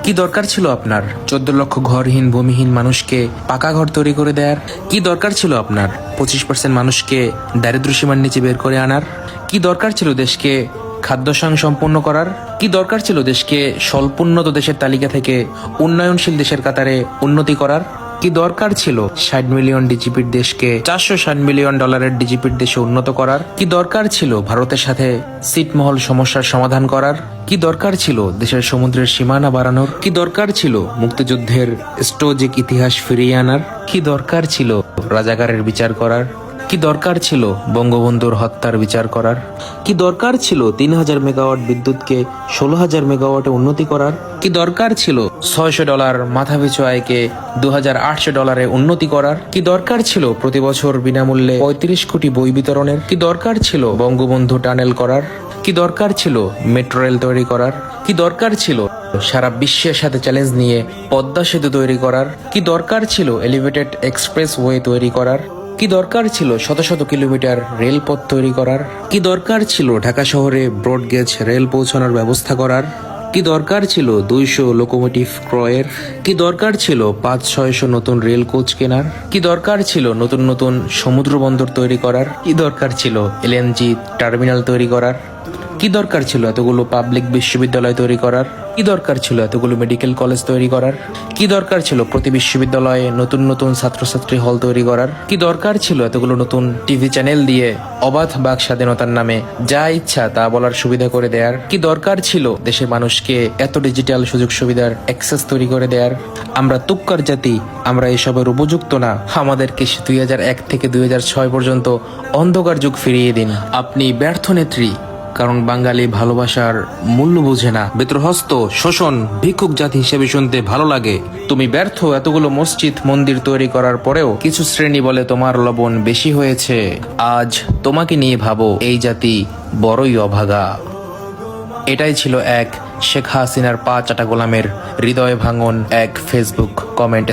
কি দরকার ছিল আপনার 14 লক্ষ ঘরহীন ভূমিহীন মানুষকে পাকা ঘর তৈরি করে দেওয়ার? কি দরকার ছিল আপনার 25% মানুষকে দারিদ্র সীমার নিচে বের করে আনার? কি দরকার ছিল দেশকে খাদ্য সম্পন্ন করার? কি দরকার ছিল দেশকে স্বল্পোন্নত দেশের তালিকা থেকে উন্নয়নশীল দেশের কাতারে উন্নতি করার? কি দরকার ছিল 60 মিলিয়ন ডিজিপির দেশকে 460 মিলিয়ন ডলারের ডিজিপির দেশে উন্নত করার? কি দরকার ছিল ভারতের সাথে ছিটমহল সমস্যার সমাধান করার? কি দরকার ছিল দেশের সমুদ্রের সীমানা বাড়ানোর? কি দরকার ছিল মুক্তিযুদ্ধের স্টোজিক ইতিহাস ফিরিয়ে আনার? কি দরকার ছিল রাজাকারের বিচার করার? কি দরকার ছিল বঙ্গবন্ধুর হত্যার বিচার করার? কি দরকার ছিল 3000 মেগাওয়াট বিদ্যুৎকে 16,000 মেগাওয়াটে উন্নতি করার? কি দরকার ছিল $600 মাথাপিছু আয়কে 2,800 ডলারে উন্নতি করার? কি দরকার ছিল প্রতি বছর বিনামূল্যে 35 কোটি বই বিতরণের? কি দরকার ছিল বঙ্গবন্ধু টানেল করার? কি দরকার ছিল মেট্রো রেল তৈরি করার? কি দরকার ছিল সারা বিশ্বের সাথে চ্যালেঞ্জ নিয়ে পদ্মা সেতু তৈরি করার? কি দরকার ছিল এলিভেটেড এক্সপ্রেস ওয়ে তৈরি করার? কি দরকার ছিল শত শত কিলোমিটার রেলপথ তৈরি করার? কি দরকার ছিল ঢাকা শহরে ব্রডগেজ রেল পৌঁছানোর ব্যবস্থা করার? কি দরকার ছিল 200 লোকোমোটিভ ক্রয়ের? কি দরকার ছিল 500-600 নতুন রেল কোচ কেনার? কি দরকার ছিল নতুন নতুন সমুদ্র বন্দর তৈরি করার? কি দরকার ছিল এলএনজি টার্মিনাল তৈরি করার? কি দরকার ছিল এতগুলো পাবলিক বিশ্ববিদ্যালয় তৈরি করার? কি দরকার ছিল এতগুলো মেডিকেল কলেজ তৈরি করার? কি দরকার ছিল প্রতি বিশ্ববিদ্যালয়ে নতুন নতুন ছাত্রছাত্রী হল তৈরি করার? কি দরকার ছিল এতগুলো নতুন টিভি চ্যানেল দিয়ে অবাধ বাক স্বাধীনতার নামে যা ইচ্ছা তা বলার সুবিধা করে দেয়ার? কি দরকার ছিল দেশের মানুষকে এত ডিজিটাল সুযোগ সুবিধার অ্যাক্সেস তৈরি করে দেয়ার? আমরা তুক্কার জাতি, আমরা এসবের উপযুক্ত না। আমাদেরকে 2001 থেকে 2006 পর্যন্ত অন্ধকার যুগ ফিরিয়ে দিন। আপনি ব্যর্থ নেত্রী, কারণ বাঙালি ভালোবাসার মূল্য বোঝে না। বেত্রহস্ত শোষণ ভিক্ষুক জাতি হিসেবে শুনতে ভালো লাগে। তুমি ব্যর্থ এতগুলো মসজিদ মন্দির তৈরি করার পরেও কিছু শ্রেণী বলে তোমার লবণ বেশি হয়েছে। আজ তোমাকে নিয়ে ভাবো, এই জাতি বড়ই অভাগা। এটাই ছিল এক শেখ হাসিনার পা চাটা গোলামের হৃদয় ভাঙন এক ফেসবুক কমেন্ট।